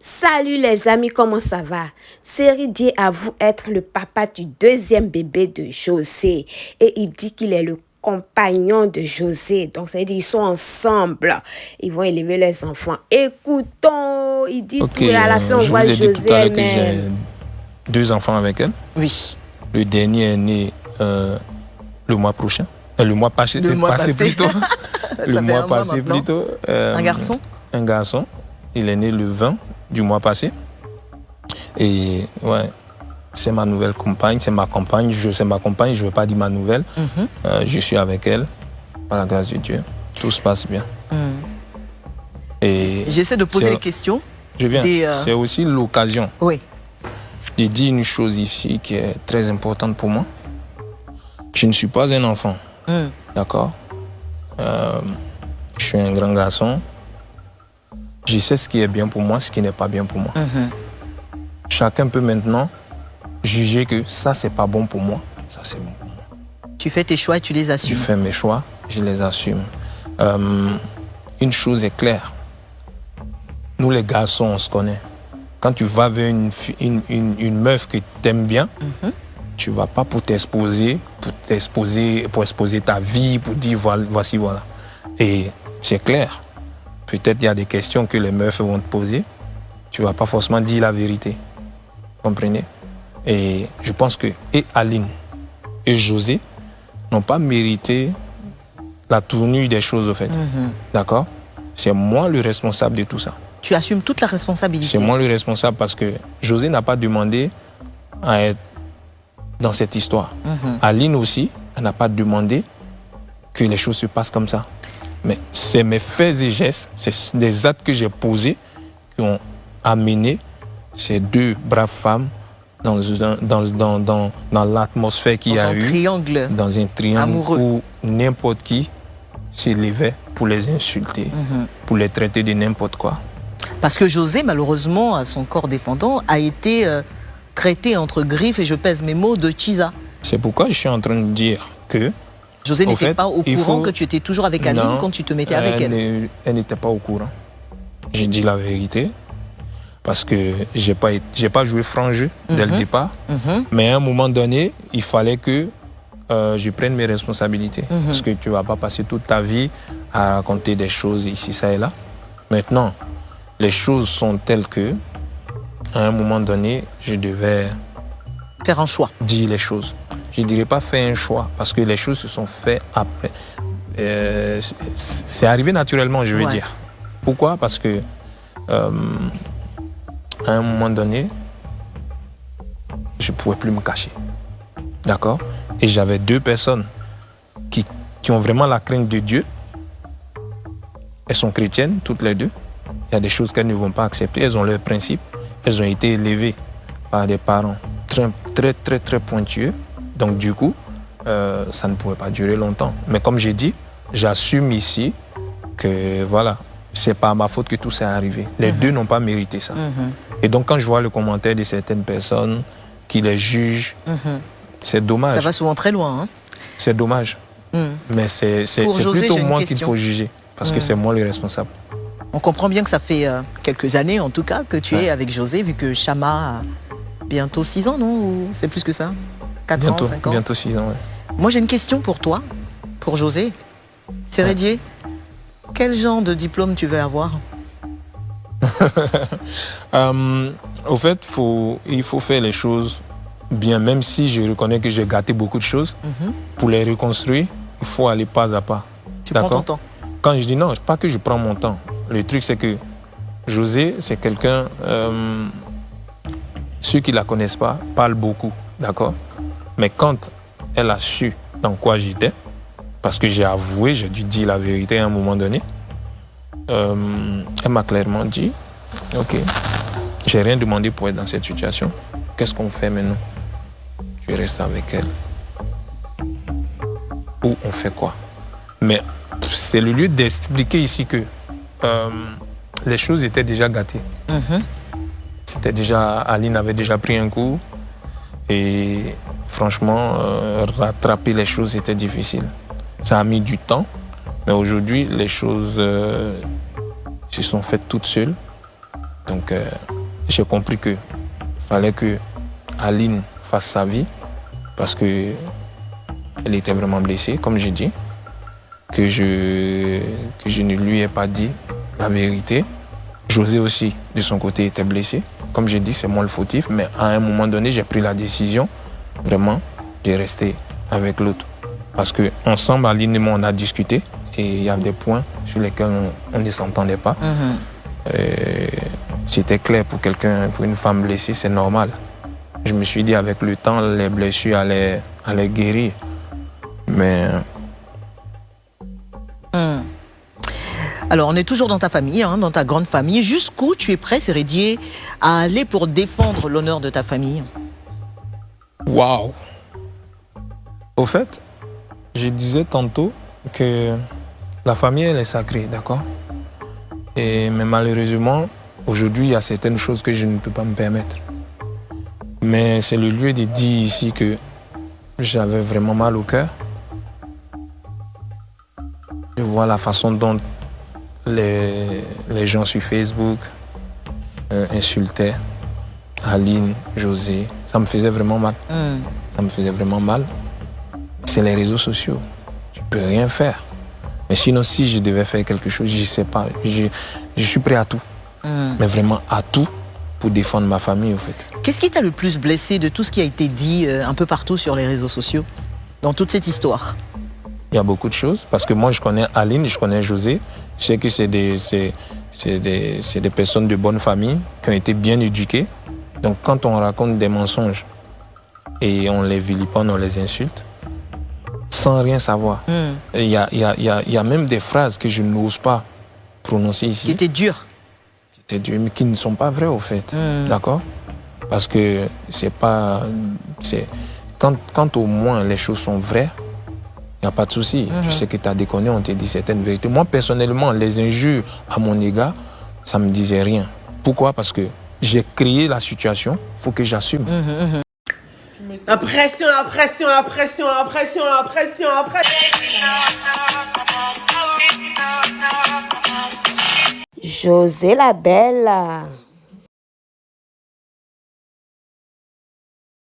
Salut les amis, comment ça va? Cyril avoue être le papa du deuxième bébé de José et il dit qu'il est le compagnon de José. Donc ça veut dire qu'ils sont ensemble. Ils vont élever les enfants. Écoutons, il dit tout et à la fin on Je voit vous ai dit José tout à l'heure que j'ai elle-même. 2 enfants avec elle. Oui. Le dernier est né le mois prochain. Le mois passé, plutôt. Le mois passé plutôt. Un garçon? Un garçon. Il est né le 20 du mois passé. Et ouais, c'est ma nouvelle compagne, c'est ma compagne. C'est ma compagne, je ne veux pas dire ma nouvelle. Je suis avec elle, par la grâce de Dieu. Tout se passe bien. Et j'essaie de poser les questions. Je viens. C'est aussi l'occasion. Oui. Je dis une chose ici qui est très importante pour moi. Je ne suis pas un enfant. D'accord? Je suis un grand garçon. Je sais ce qui est bien pour moi, ce qui n'est pas bien pour moi. Chacun peut maintenant juger que ça, c'est pas bon pour moi. Ça, c'est bon pour moi. Tu fais tes choix et tu les assumes. Je fais mes choix, je les assume. Une chose est claire. Nous, les garçons, on se connaît. Quand tu vas vers une meuf que tu aimes bien, tu ne vas pas pour exposer ta vie, pour dire voici, voilà. Et c'est clair. Peut-être il y a des questions que les meufs vont te poser. Tu ne vas pas forcément dire la vérité. Vous comprenez? Et je pense que et Aline et José n'ont pas mérité la tournure des choses, au fait. D'accord? C'est moi le responsable de tout ça. Tu assumes toute la responsabilité. C'est moi le responsable parce que José n'a pas demandé à être dans cette histoire. Aline aussi, elle n'a pas demandé que les choses se passent comme ça. Mais c'est mes faits et gestes, c'est des actes que j'ai posés qui ont amené ces 2 braves femmes dans l'atmosphère qu'il y a eu. Dans un triangle amoureux. Où n'importe qui s'élevait pour les insulter, pour les traiter de n'importe quoi. Parce que José, malheureusement, à son corps défendant, a été traité entre griffes, et je pèse mes mots, de Chisa. C'est pourquoi je suis en train de dire que José n'était pas au courant que tu étais toujours avec Aline quand tu te mettais avec elle. Elle n'était pas au courant. J'ai dit la vérité parce que j'ai pas joué franc jeu dès le départ. Mais à un moment donné, il fallait que je prenne mes responsabilités. Parce que tu ne vas pas passer toute ta vie à raconter des choses ici, ça et là. Maintenant, les choses sont telles que, à un moment donné, je devais faire un choix. Dire les choses. Je ne dirais pas faire un choix, parce que les choses se sont faites après. C'est arrivé naturellement, je veux dire. Pourquoi? Parce que, à un moment donné, je ne pouvais plus me cacher. D'accord? Et j'avais 2 personnes qui ont vraiment la crainte de Dieu. Elles sont chrétiennes, toutes les 2. Il y a des choses qu'elles ne vont pas accepter. Elles ont leurs principes. Elles ont été élevées par des parents très pointueux. Donc du coup, ça ne pouvait pas durer longtemps. Mais comme j'ai dit, j'assume ici que voilà, c'est pas à ma faute que tout s'est arrivé. Les 2 n'ont pas mérité ça. Et donc quand je vois le commentaire de certaines personnes qui les jugent, c'est dommage. Ça va souvent très loin. Hein? C'est dommage. Mais c'est plutôt moi qu'il faut juger. Parce que c'est moi le responsable. On comprend bien que ça fait quelques années, en tout cas, que tu es avec José, vu que Chama a bientôt 6 ans, non? Ou c'est plus que ça? 4 ans, 5 ans? Bientôt 6 ans, oui. Moi, j'ai une question pour toi, pour José. Cyril, quel genre de diplôme tu veux avoir? Au fait, il faut faire les choses bien, même si je reconnais que j'ai gâté beaucoup de choses. Pour les reconstruire, il faut aller pas à pas. Tu prends ton temps? Quand je dis non, pas que je prends mon temps. Le truc, c'est que José, c'est quelqu'un... ceux qui ne la connaissent pas parlent beaucoup, d'accord? Mais quand elle a su dans quoi j'étais, parce que j'ai avoué, j'ai dû dire la vérité à un moment donné, elle m'a clairement dit, ok, j'ai rien demandé pour être dans cette situation. Qu'est-ce qu'on fait maintenant? Je reste avec elle. Ou on fait quoi? Mais c'est le lieu d'expliquer ici que les choses étaient déjà gâtées. C'était déjà, Aline avait déjà pris un coup et franchement, rattraper les choses était difficile. Ça a mis du temps, mais aujourd'hui, les choses se sont faites toutes seules. Donc, j'ai compris que fallait que Aline fasse sa vie parce que elle était vraiment blessée, comme j'ai dit, que je ne lui ai pas dit la vérité. José aussi, de son côté, était blessé. Comme j'ai dit, c'est moi le fautif, mais à un moment donné, j'ai pris la décision vraiment de rester avec l'autre. Parce qu'ensemble, Aline et moi, on a discuté et il y a des points sur lesquels on ne s'entendait pas. C'était clair pour une femme blessée, c'est normal. Je me suis dit, avec le temps, les blessures allaient guérir. Mais... Alors, on est toujours dans ta famille, hein, dans ta grande famille. Jusqu'où tu es prêt, Sérédier, à aller pour défendre l'honneur de ta famille? Waouh! Au fait, je disais tantôt que la famille, elle est sacrée, d'accord? Mais malheureusement, aujourd'hui, il y a certaines choses que je ne peux pas me permettre. Mais c'est le lieu de dire ici que j'avais vraiment mal au cœur. Je vois la façon dont les gens sur Facebook insultaient Aline, José. Ça me faisait vraiment mal. Ça me faisait vraiment mal. C'est les réseaux sociaux. Tu peux rien faire. Mais sinon, si je devais faire quelque chose, je ne sais pas. Je suis prêt à tout. Mais vraiment à tout pour défendre ma famille, au fait. Qu'est-ce qui t'a le plus blessé de tout ce qui a été dit un peu partout sur les réseaux sociaux, dans toute cette histoire? Il y a beaucoup de choses, parce que moi, je connais Aline, je connais José. Je sais que c'est des personnes de bonne famille, qui ont été bien éduquées. Donc, quand on raconte des mensonges et on les vilipende, on les insulte, sans rien savoir. Il y a même des phrases que je n'ose pas prononcer ici. Qui étaient dures. Mais qui ne sont pas vraies, au fait. D'accord? Parce que c'est pas... Quand au moins les choses sont vraies, il n'y a pas de souci. Je sais que tu as déconné, on t'a dit certaines vérités. Moi, personnellement, les injures à mon égard, ça ne me disait rien. Pourquoi? Parce que j'ai créé la situation, il faut que j'assume. La pression, la pression, la pression, la pression, la pression, la pression. José la belle.